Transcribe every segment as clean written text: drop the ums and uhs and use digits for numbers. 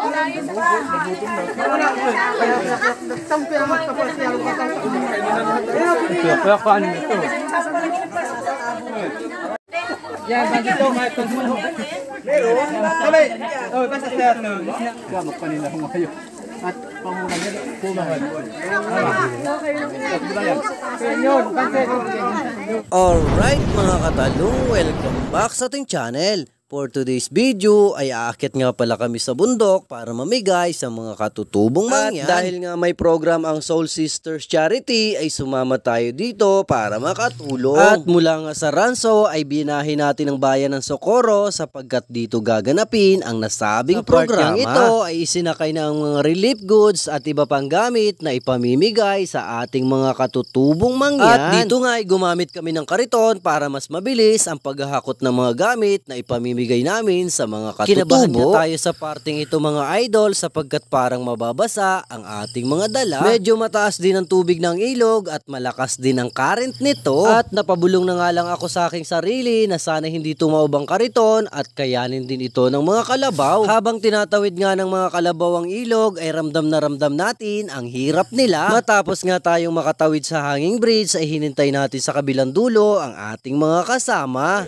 Yan, bandito, may konsumo. Meron? Sabi! Oh, basta sa ito. Gamok pa nila ngayon. At pamunan nila, pumahan. Alright mga katalong, welcome back sa ating channel. For today's video ay aakyat nga pala kami sa bundok para mamigay sa mga katutubong mangyan. At dahil nga may program ang Soul Sisters Charity ay sumama tayo dito para makatulong. At mula nga sa Ranso ay binahin natin ang bayan ng Socorro sapagkat dito gaganapin ang nasabing programa. Ito ay isinakay na ang mga relief goods at iba pang gamit na ipamimigay sa ating mga katutubong mangyan. At dito nga ay gumamit kami ng kariton para mas mabilis ang paghahakot ng mga gamit na ipamimigay namin sa mga katutubo. Kinabahan nga tayo sa parting ito mga idol sapagkat parang mababasa ang ating mga dala. Medyo mataas din ang tubig ng ilog at malakas din ang current nito. At napabulong na nga lang ako sa aking sarili na sana hindi tumaob ang kariton at kayanin din ito ng mga kalabaw. Habang tinatawid nga ng mga kalabaw ang ilog ay ramdam na ramdam natin ang hirap nila. Matapos nga tayong makatawid sa hanging bridge ay hinintay natin sa kabilang dulo ang ating mga kasama.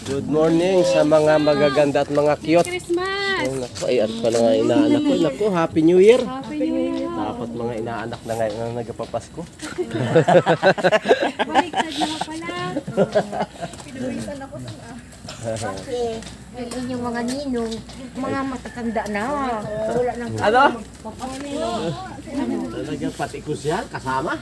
Good morning sa mga magaganda at mga cute. Christmas! Oh, naku, ay ano pala nga inaanak ko. Naku, Happy New Year. Happy New Year! Dapat mga inaanak na ngayon na nagpapasko. Baliktad na pala. Pinuwisan ako ng kasi yung inyong mga ninong, mga matatanda na. Wala nang Ano? Talaga pati ko siya kasama.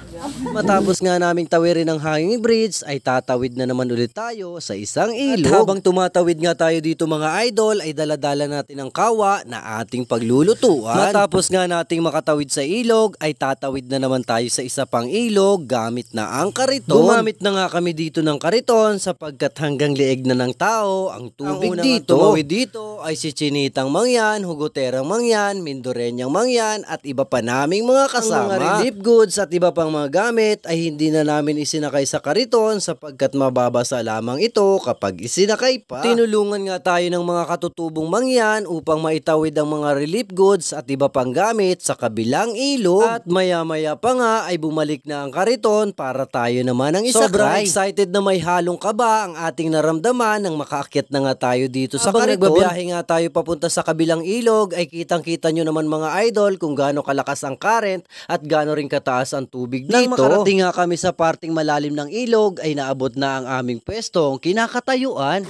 Matapos nga naming tawirin ang hanging bridge ay tatawid na naman ulit tayo sa isang ilog. At habang tumatawid nga tayo dito mga idol ay daladala natin ang kawa na ating paglulutuan. Matapos nga nating makatawid sa ilog ay tatawid na naman tayo sa isa pang ilog gamit na ang kariton. Gumamit na nga kami dito ng kariton sapagkat hanggang leeg na ng tao ang tubig dito. Tumawid dito ay si Chinitang Mangyan, Hugoterang Mangyan, Mindoreñang Mangyan at iba pa naming mga kasama. Ang mga relief goods at iba pang mga gamit ay hindi na namin isinakay sa kariton sapagkat mababasa lamang ito kapag isinakay pa. Tinulungan nga tayo ng mga katutubong mangyan upang maitawid ang mga relief goods at iba pang gamit sa kabilang ilog. At maya-maya pa nga ay bumalik na ang kariton para tayo naman ang isakay. Sobrang excited na may halong kaba ang ating naramdaman nang makaakyat na nga tayo dito sa kariton. Nagbabiyahe nga tayo papunta sa kabilang ilog ay kitang-kita nyo naman mga idol kung gaano kalakas ang current at gaano rin kataas ang tubig dito. Nang makarating nga kami sa parting malalim ng ilog ay naabot na ang aming pwestong kinakatayuan.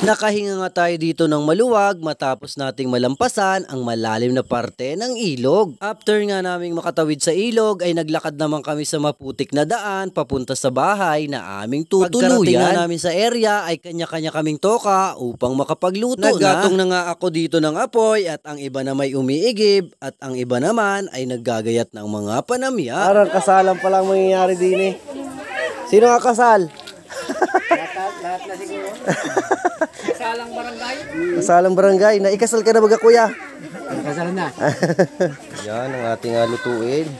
Nakahinga nga tayo dito ng maluwag matapos nating malampasan ang malalim na parte ng ilog. After nga naming makatawid sa ilog ay naglakad naman kami sa maputik na daan papunta sa bahay na aming tutuluyan. Pagkarating na namin sa area ay kanya-kanya kaming toka upang makapagluto na. Naggatong na nga ako dito ng apoy at ang iba na may umiigib at ang iba naman ay naggagayat ng mga panamya. Parang kasalan pa lang mangyayari din eh. Sino nga kasal? Lahat na siguro. Kasalang barangay. Kasalang barangay. Naikasal ka na baga kuya? Kasal na. Yan ang ating lutuin.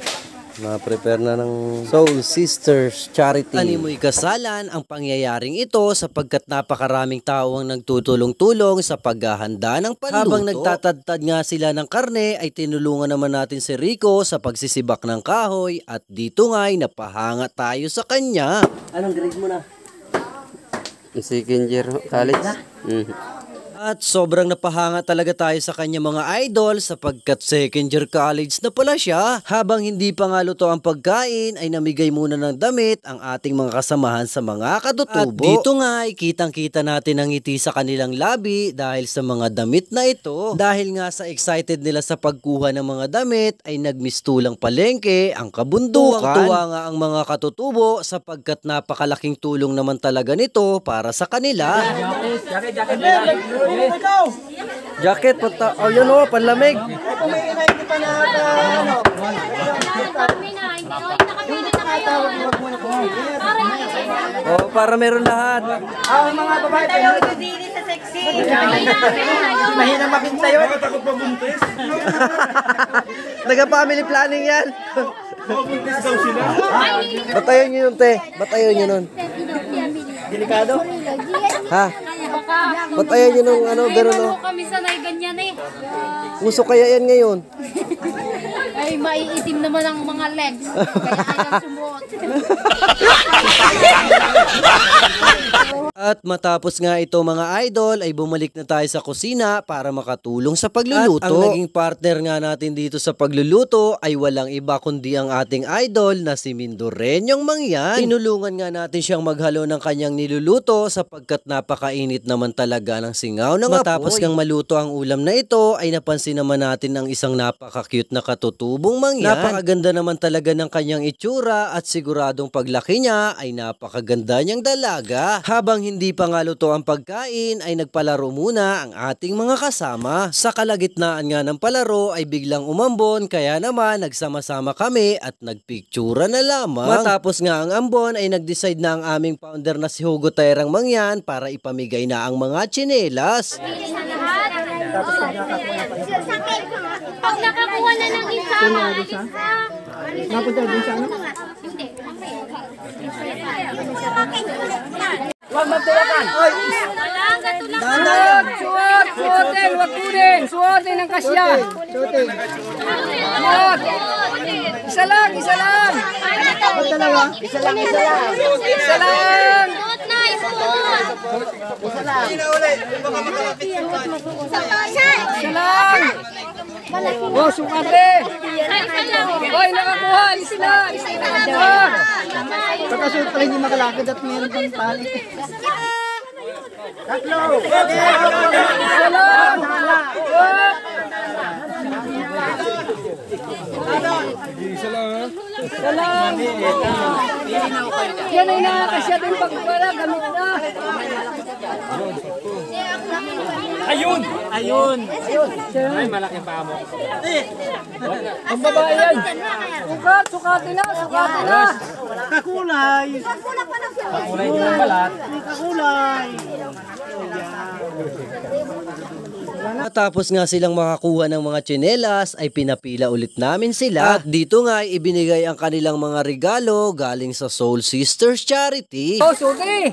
Na-prepare na ng Soul Sisters Charity. Animoy kasalan ang pangyayaring ito sapagkat napakaraming tao ang nagtutulong-tulong sa paghahanda ng panluto. Habang nagtatadtad nga sila ng karne ay tinulungan naman natin si Rico sa pagsisibak ng kahoy at dito nga'y napahanga tayo sa kanya. Anong grade mo na? Second year college. At sobrang napahanga talaga tayo sa kanya mga idol sapagkat second year college na pala siya. Habang hindi pa nga luto ang pagkain ay namigay muna ng damit ang ating mga kasamahan sa mga katutubo. At dito nga ay kitang-kita natin ang ngiti sa kanilang labi dahil sa mga damit na ito. Dahil nga sa excited nila sa pagkuha ng mga damit ay nagmistulang palengke ang kabundukan. Tuwang-tuwa nga ang mga katutubo sapagkat napakalaking tulong naman talaga nito para sa kanila. Jacket, punta. Oh, yun o, panlamig. Oh, para meron lahat. Mga babae tayo dito sa sexy. Mahina mapinta yun. Takot mabuntis. Nagka-family planning yan. Mabuntis daw sila. Batayon nyo yun, te. Batayon nyo nun. Delikado? Ha? Ba't ayaw nyo nung ano, gano'n no? Kami sanay ganyan eh. Uso kaya yan ngayon? Ay, maiitim naman ang mga legs. Kaya ayaw sumuot. At matapos nga ito mga idol ay bumalik na tayo sa kusina para makatulong sa pagluluto. At ang naging partner nga natin dito sa pagluluto ay walang iba kundi ang ating idol na si Mindoreñong Mangyan. Tinulungan nga natin siyang maghalo ng kanyang niluluto sapagkat napakainit naman talaga ng singaw ng matapos ngang maluto ang ulam na ito ay napansin naman natin ang isang napaka-cute na katutubong Mangyan. Napakaganda naman talaga ng kanyang itsura at siguradong paglaki niya ay napakaganda niyang dalaga. Habang hindi pa nga luto ang pagkain ay nagpalaro muna ang ating mga kasama. Sa kalagitnaan nga ng palaro ay biglang umambon kaya naman nagsama-sama kami at nagpictura na lamang. Matapos nga ang ambon ay nag-decide na ang aming founder na si Hugo Tayrang Mangyan para ipamigay na ang mga tsinelas. Pag nakakuha na ng isa, Napunta din sa ano? Huwag magtulakan! Dahan! Suotin! Huwag kunin! Suotin ang kasya! Shooting! Huwag! Isa lang! Isa lang! Ba't dalawa? Isa lang! Isa lang! Isa lang! Oh, sukate! Hoy, nakakuha! Alis na! Alis na! Pagkasuot pala hindi makalakad at meron pang tali. Tatlo! Isa lang! Isa lang! Yan ay nakakasya din pagpara. Gamit na! Ayun! Ay, malaki pa mo. Ang babae yan! Sukat! Sukatin na! Sukatin na! Kakulay! Kakulay din ang balat. Kakulay! Matapos nga silang makakuha ng mga tsinelas ay pinapila ulit namin sila. At dito nga ay ibinigay ang kanilang mga regalo galing sa Soul Sisters Charity. Oh, Suki!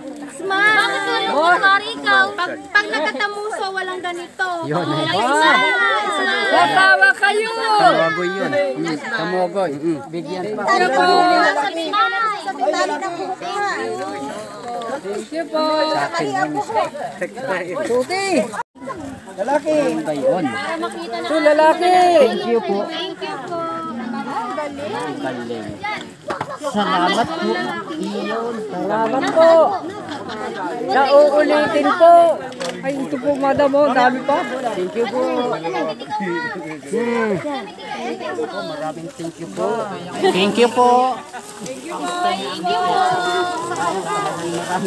Bakit wala mo pari ikaw? Pag nakatamuso, walang ganito. Yun Tatawa kayo! Kamogoy yun. Kamogoy. Bigyan pa. Thank you po! Suki! Lalaki! Ito, lalaki! Thank you po. Thank you po. Salamat po. Salamat po! Nauulitin po! Ay, ito po, madam, oh. Dami pa. Thank you po. Thank you po.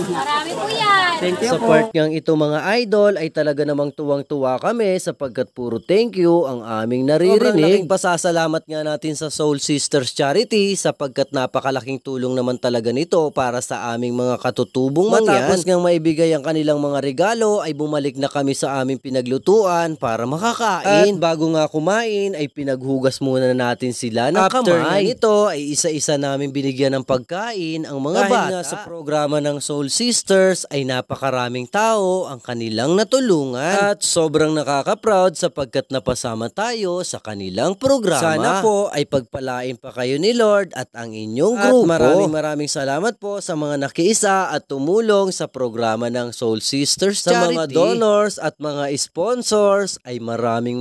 Marami po yan. Sa part ngang ito mga idol ay talaga namang tuwang-tuwa kami sapagkat puro thank you ang aming naririnig. Pasasalamat nga natin sa Soul Sisters Charity sapagkat napakalaking tulong naman talaga nito para sa aming mga katutubong Mangyan. Matapos ngang maibigay ang kanilang mga regalo ay bumalik na kami sa aming pinaglutuan para makakain. At bago nga kumain ay pinaghugas muna natin sila ng After kamay. Nito ay isa-isa namin binigyan ng pagkain ang mga bata. Nga sa programa ng Soul Sisters ay napakaraming tao ang kanilang natulungan. At sobrang nakaka-proud sapagkat napasama tayo sa kanilang programa. Sana po ay pagpalain pa kayo ni Lord at ang inyong grupo. At maraming salamat po sa mga nakiisa at tumulong sa programa ng Soul Sisters Charity. Sa mga donors at mga sponsors ay maraming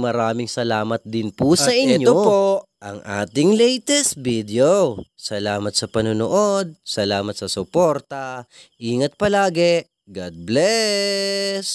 salamat din po sa inyo. Ito po ang ating latest video. Salamat sa panonood, salamat sa suporta, ingat palagi, God bless!